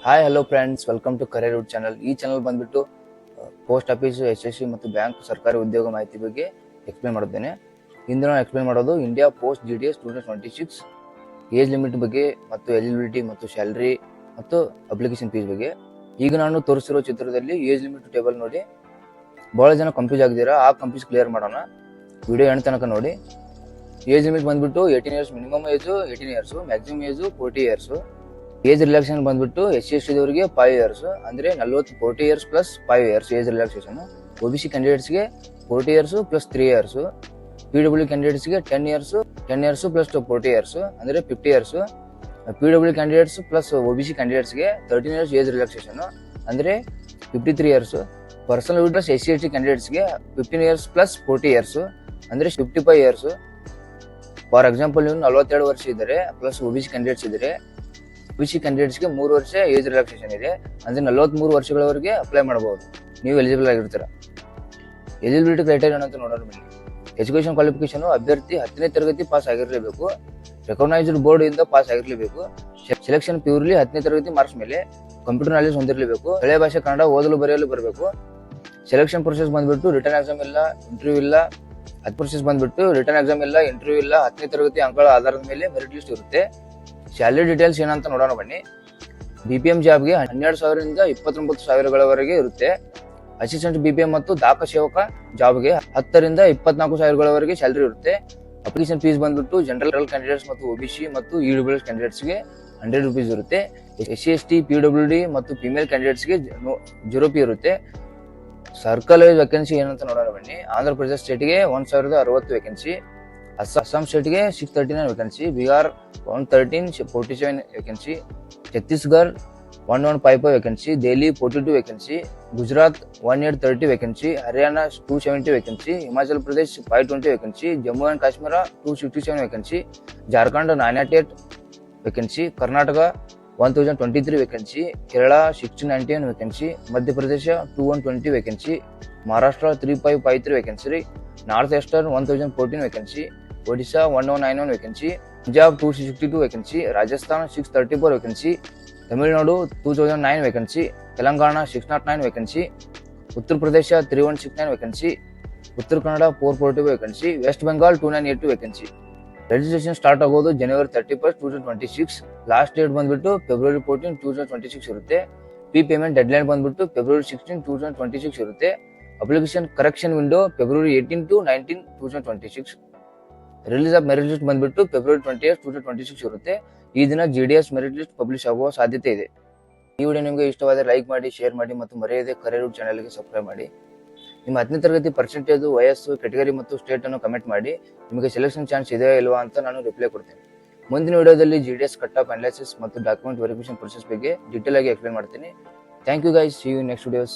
Hi hello friends, welcome to career route channel. ಈ channel ಬಂದ್ಬಿಟ್ಟು post office, SSC ಮತ್ತು bank ಸರ್ಕಾರಿ ಉದ್ಯೋಗ ಮಾಹಿತಿ ಬಗ್ಗೆ ಎಕ್ಸ್ಪ್ಲೇನ್ ಮಾಡುತ್ತೇನೆ. ಇಂದು ನಾನು ಎಕ್ಸ್ಪ್ಲೇನ್ ಮಾಡೋದು India post GDS 2026 age limit ಬಗ್ಗೆ ಮತ್ತು ಎಲಿಜಿಬಿಲಿಟಿ ಮತ್ತು ಸ್ಯಾಲರಿ ಮತ್ತು ಅಪ್ಲಿಕೇಶನ್ ಫೀಸ್ ಬಗ್ಗೆ. ಈಗ ನಾನು ತೋರಿಸಿರೋ ಚಿತ್ರದಲ್ಲಿ ಏಜ್ ಲಿಮಿಟ್ ಟೇಬಲ್ ನೋಡಿ ಬಹಳ ಜನ ಕನ್ಫ್ಯೂಸ್ ಆಗಿದ್ದೀರಾ. ಆ ಕನ್ಫ್ಯೂಸ್ ಕ್ಲಿಯರ್ ಮಾಡೋಣ. ವಿಡಿಯೋ ಎಂಡ್ ತನಕ ನೋಡಿ. ಏಜ್ ಲಿಮಿಟ್ ಬಂದ್ಬಿಟ್ಟು 18 years, minimum age 18 years, maximum age 40 years. Age relaxation ಬಂದ್ಬಿಟ್ಟು SC/ST ದವರಿಗೆ 5 ಇಯರ್ಸ್, ಅಂದ್ರೆ 40 years plus 5 years age relaxation. OBC ಕ್ಯಾಂಡಿಡೇಟ್ಸ್ಗೆ 40 years plus 3 years. PW ಕ್ಯಾಂಡಿಡೇಟ್ಸ್ಗೆ 10 years plus 40 years, ಅಂದ್ರೆ 50 years. PW candidates plus OBC ಕ್ಯಾಂಡಿಡೇಟ್ಸ್ಗೆ 13 years age relaxation, ಅಂದ್ರೆ 53 years. Personal plus SC/ST ಕ್ಯಾಂಡಿಡೇಟ್ಸ್ಗೆ 15 years plus 40 years, ಅಂದ್ರೆ 55 years. For example, ನೀವು 42 ವರ್ಷ ಇದ್ದಾರೆ plus OBC candidates ಇದ್ದಾರೆ. OBC ಕ್ಯಾಂಡಿಡೇಟ್ಸ್ಗೆ 3 ವರ್ಷ age relaxation ಇದೆ, ಅಂದ್ರೆ 43 ವರ್ಷಗಳವರೆಗೆ ಅಪ್ಲೈ ಮಾಡಬಹುದು. ನೀವು ಎಲಿಜಿಬಲ್ ಆಗಿರ್ತೀರ. ಎಲಿಜಿಬಿಲಿಟಿ ಕ್ರೈಟೇರಿಯಾ ಅಂತ ನೋಡೋಣ ಬನ್ನಿ. ಎಜುಕೇಶನ್ ಕ್ವಾಲಿಫಿಕೇಶನ್ ಅಭ್ಯರ್ಥಿ 10ನೇ ತರಗತಿ ಪಾಸ್ ಆಗಿರಲೇಬೇಕು, ರೆಕಗ್ನೈಸ್ಡ್ ಬೋರ್ಡ್ ಇಂದ ಪಾಸ್ ಆಗಿರಲೇಬೇಕು. ಸೆಲೆಕ್ಷನ್ ಪ್ಯೂರ್ಲಿ 10ನೇ ತರಗತಿ ಮಾರ್ಕ್ಸ್ ಮೇಲೆ, ಕಂಪ್ಯೂಟರ್ ನಾಲೆಜ್ ಹೊಂದಿರಲೇಬೇಕು, ಹಳೆಯ ಭಾಷೆ ಕನ್ನಡ ಓದಲು ಬರೆಯಲು ಬರಬೇಕು. ಸೆಲೆಕ್ಷನ್ ಪ್ರೊಸೆಸ್ ಬಂದ್ಬಿಟ್ಟು ರಿಟರ್ನ್ ಎಕ್ಸಾಮ್ ಇಲ್ಲ, ಇಂಟರ್ವ್ಯೂ ಇಲ್ಲ. ಪ್ರೊಸೆಸ್ ಬಂದ್ಬಿಟ್ಟು ರಿಟರ್ನ್ ಎಕ್ಸಾಮ್ ಇಲ್ಲ, ಇಂಟರ್ವ್ಯೂ ಇಲ್ಲ. 10ನೇ ತರಗತಿ ಅಂಕಗಳ ಆಧಾರದ ಮೇಲೆ ಮೆರಿಟ್ ಲಿಸ್ಟ್ ಇರುತ್ತೆ. ಸ್ಯಾಲರಿ ಡೀಟೇಲ್ಸ್ ಏನಂತ ನೋಡೋಣ ಬನ್ನಿ. BPM ಜಾಬ್ಗೆ 12,000ರಿಂದ 29,000ಗಳವರೆಗೆ ಇರುತ್ತೆ. ಅಸಿಸ್ಟೆಂಟ್ BPM ಮತ್ತು ದಾಖ ಸೇವಕ ಜಾಬ್ಗೆ 10ರಿಂದ 24,000ಗಳವರೆಗೆ ಸ್ಯಾಲರಿ ಇರುತ್ತೆ. ಅಪ್ಲಿಕೇಶನ್ ಫೀಸ್ ಬಂದ್ಬಿಟ್ಟು ಜನರಲ್ ಕ್ಯಾಂಡಿಡೇಟ್ಸ್ ಮತ್ತು OBC ಮತ್ತು EWS ಕ್ಯಾಂಡಿಡೇಟ್ಸ್ಗೆ 100 ರೂಪೀಸ್ ಇರುತ್ತೆ. SC/ST, PWD ಮತ್ತು ಫಿಮೇಲ್ ಕ್ಯಾಂಡಿಡೇಟ್ಸ್ಗೆ 0 ರೂಪಾಯಿ ಇರುತ್ತೆ. ಸರ್ಕಲ್ ವೈಸ್ ವೇಕೆನ್ಸಿ ಏನಂತ ನೋಡೋಣ ಬನ್ನಿ. ಆಂಧ್ರ ಪ್ರದೇಶ ಸ್ಟೇಟ್ಗೆ 1,060 ವೇಕೆನ್ಸಿ, ಅಸ್ಸಾಂ ಸ್ಟೇಟ್ಗೆ 639 vacancy, Bihar 147 vacancy, Chhattisgarh 1155 vacancy, Delhi 42 vacancy, Gujarat 1830 vacancy, Haryana 270 vacancy, Himachal Pradesh 520 vacancy, Jammu and Kashmir 267 vacancy, Jharkhand 908 vacancy, Karnataka 1023 vacancy, Kerala 1691 vacancy, Madhya Pradesh 2120 vacancy, Maharashtra 3553 vacancy, north eastern 1014 vacancy, Odisha 1191 vacancy, Punjab 262 vacancy, Rajasthan 634 vacancy, Tamil Nadu 2009 vacancy, Telangana 609 vacancy, Uttar Pradesh 3169 vacancy, Uttara Kannada 442 vacancy, West Bengal 2982 vacancy. Registration start ಆಗೋದು January 31st, 2026. Last date ಬಂದ್ಬಿಟ್ಟು February 14, 2026 ಇರುತ್ತೆ. Payment deadline ಬಂದ್ಬಿಟ್ಟು February 16, 2026 ಇರುತ್ತೆ. Application correction window February 18 to 19, 2026. Release of merit list ಬಂದ್ಬಿಟ್ಟು February 28, 2026 ಇರುತ್ತೆ. ಈ ದಿನ GDS merit list publish ಆಗುವ ಸಾಧ್ಯತೆ ಇದೆ. ಈ ವಿಡಿಯೋ ನಿಮಗೆ ಇಷ್ಟವಾದರೆ ಲೈಕ್ ಮಾಡಿ, ಶೇರ್ ಮಾಡಿ ಮತ್ತು ಮರೆಯದೆ ಕರಿಯರ್ ರೂಟ್ ಚಾನಲ್ಗೆ ಸಬ್ಸ್ಕ್ರೈಬ್ ಮಾಡಿ. ನಿಮ್ಮ 10ನೇ ತರಗತಿ ಪರ್ಸೆಂಟೇಜ್, ವಯಸ್ಸು, ಕೆಟಗರಿ ಮತ್ತು ಸ್ಟೇಟ್ ಅನ್ನು ಕಮೆಂಟ್ ಮಾಡಿ. ನಿಮಗೆ ಸೆಲೆಕ್ಷನ್ ಚಾನ್ಸ್ ಇದೆಯಾ ಇಲ್ವಾ ಅಂತ ನಾನು ರಿಪ್ಲೈ ಕೊಡ್ತೇನೆ. ಮುಂದಿನ ವಿಡಿಯೋದಲ್ಲಿ GDS ಕಟ್ ಆಫ್ ಅನಾಲಿಸಿಸ್ ಮತ್ತು ಡಾಕ್ಯುಮೆಂಟ್ ವೆರಿಫಿಕೇಶನ್ ಪ್ರೊಸೆಸ್ ಬಗ್ಗೆ ಡೀಟೇಲ್ ಆಗಿ ಎಕ್ಸ್ಪ್ಲೇನ್ ಮಾಡ್ತೀನಿ. Thank you guys. See you next videos.